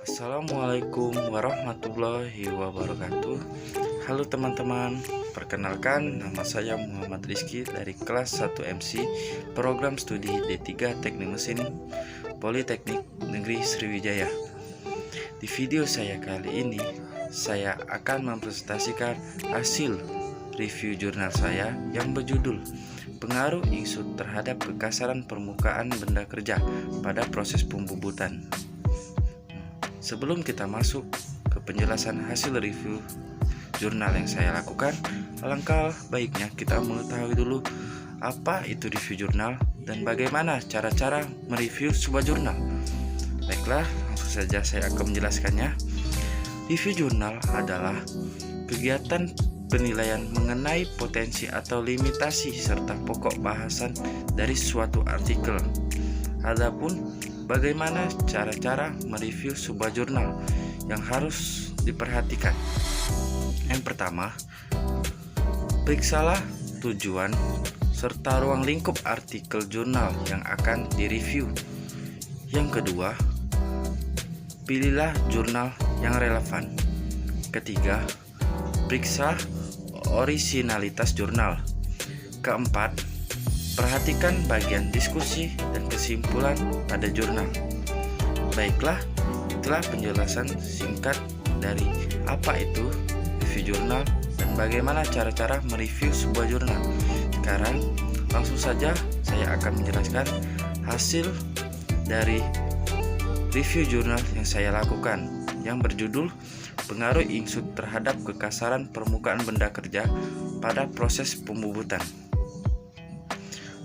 Assalamualaikum warahmatullahi wabarakatuh. Halo teman-teman, perkenalkan nama saya Muhammad Rizky dari kelas 1 MC program studi D3 Teknik Mesin Politeknik Negeri Sriwijaya. Di video saya kali ini, saya akan mempresentasikan hasil review jurnal saya yang berjudul Pengaruh Insut terhadap kekasaran permukaan benda kerja pada proses pembubutan. Sebelum kita masuk ke penjelasan hasil review jurnal yang saya lakukan, alangkah baiknya kita mengetahui dulu apa itu review jurnal dan bagaimana cara-cara mereview sebuah jurnal. Baiklah, langsung saja saya akan menjelaskannya. Review jurnal adalah kegiatan penilaian mengenai potensi atau limitasi serta pokok bahasan dari suatu artikel. Adapun bagaimana cara-cara mereview sebuah jurnal yang harus diperhatikan. Yang pertama, periksalah tujuan serta ruang lingkup artikel jurnal yang akan direview. Yang kedua, pilihlah jurnal yang relevan. Ketiga, periksa orisinalitas jurnal. Keempat, perhatikan bagian diskusi dan kesimpulan pada jurnal. Baiklah, itulah penjelasan singkat dari apa itu review jurnal dan bagaimana cara-cara mereview sebuah jurnal. Sekarang langsung saja saya akan menjelaskan hasil dari review jurnal yang saya lakukan yang berjudul Pengaruh Insut terhadap kekasaran permukaan benda kerja pada proses pembubutan.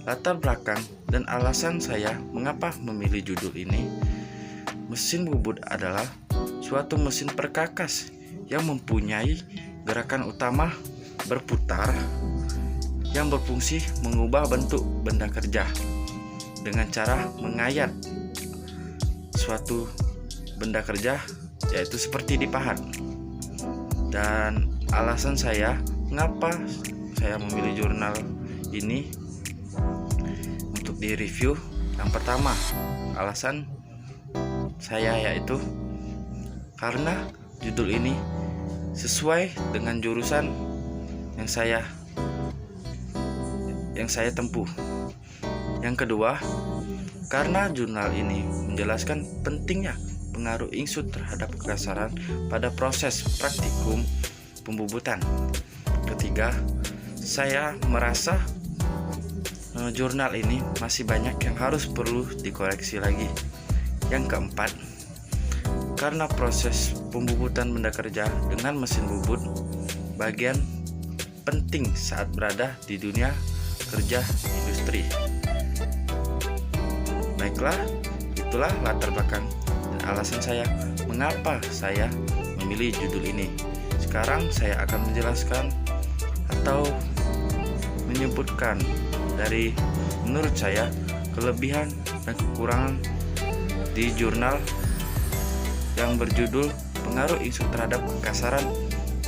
Latar belakang dan alasan saya mengapa memilih judul ini. Mesin bubut adalah suatu mesin perkakas yang mempunyai gerakan utama berputar yang berfungsi mengubah bentuk benda kerja dengan cara mengayat suatu benda kerja, yaitu seperti dipahat. Dan alasan saya mengapa saya memilih jurnal ini untuk direview, yang pertama alasan saya yaitu karena judul ini sesuai dengan jurusan yang saya tempuh. Yang kedua, karena jurnal ini menjelaskan pentingnya pengaruh insut terhadap kekasaran pada proses praktikum pembubutan. Ketiga, saya merasa jurnal ini masih banyak yang harus perlu dikoreksi lagi. Yang keempat, karena proses pembubutan benda kerja dengan mesin bubut bagian penting saat berada di dunia kerja industri. Baiklah, itulah latar belakang dan alasan saya mengapa saya memilih judul ini. Sekarang saya akan menjelaskan atau menyebutkan dari menurut saya kelebihan dan kekurangan di jurnal yang berjudul Pengaruh Insut terhadap kekasaran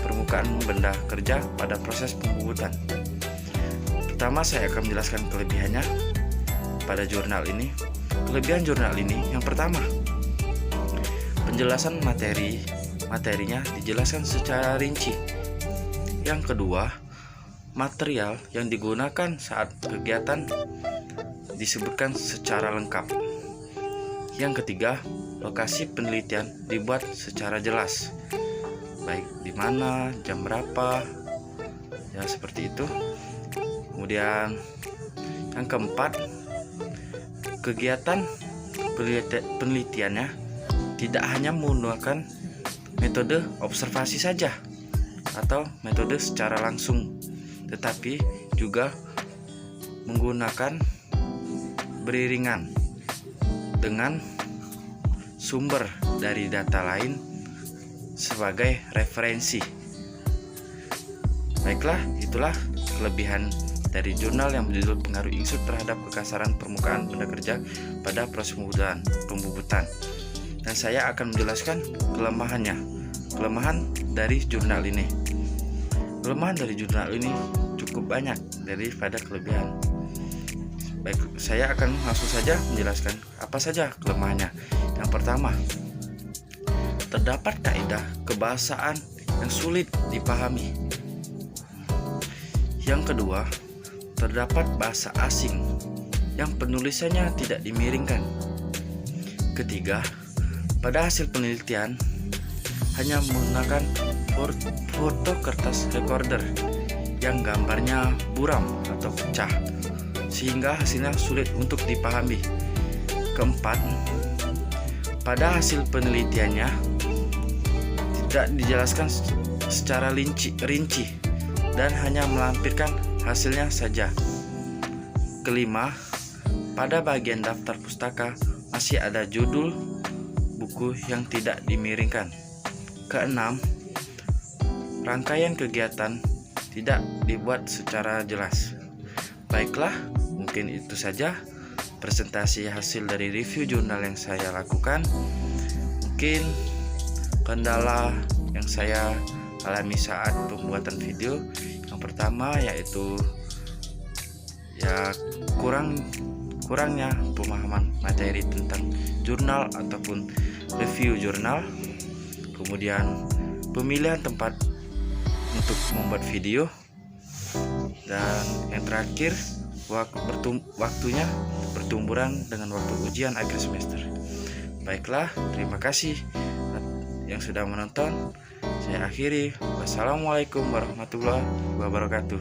permukaan benda kerja pada proses pembubutan. Pertama, saya akan menjelaskan kelebihannya pada jurnal ini. Kelebihan jurnal ini yang pertama, penjelasan materinya dijelaskan secara rinci. Yang kedua, material yang digunakan saat kegiatan disebutkan secara lengkap. Yang ketiga, lokasi penelitian dibuat secara jelas, baik di mana, jam berapa, ya seperti itu. Kemudian yang keempat, kegiatan penelitiannya tidak hanya menggunakan metode observasi saja atau metode secara langsung, tetapi juga menggunakan beriringan dengan sumber dari data lain sebagai referensi. Baiklah, itulah kelebihan dari jurnal yang berjudul Pengaruh Insut terhadap kekasaran permukaan benda kerja pada proses pembubutan. Dan saya akan menjelaskan kelemahannya. Kelemahan dari jurnal ini. Kelemahan dari jurnal ini cukup banyak daripada kelebihan. Baik, saya akan langsung saja menjelaskan apa saja kelemahannya. Yang pertama, terdapat kaidah kebahasaan yang sulit dipahami. Yang kedua, terdapat bahasa asing yang penulisannya tidak dimiringkan. Ketiga, pada hasil penelitian hanya menggunakan foto kertas recorder yang gambarnya buram atau pecah, sehingga hasilnya sulit untuk dipahami. Keempat, pada hasil penelitiannya tidak dijelaskan secara rinci dan hanya melampirkan hasilnya saja. Kelima, pada bagian daftar pustaka masih ada judul buku yang tidak dimiringkan. Keenam, rangkaian kegiatan tidak dibuat secara jelas. Baiklah, mungkin itu saja presentasi hasil dari review jurnal yang saya lakukan. Mungkin kendala yang saya alami saat pembuatan video yang pertama yaitu kurangnya pemahaman materi tentang jurnal ataupun review jurnal, kemudian pemilihan tempat untuk membuat video, dan yang terakhir waktunya bertumburan dengan waktu ujian akhir semester. Baiklah, terima kasih yang sudah menonton. Saya akhiri. Wassalamualaikum warahmatullahi wabarakatuh.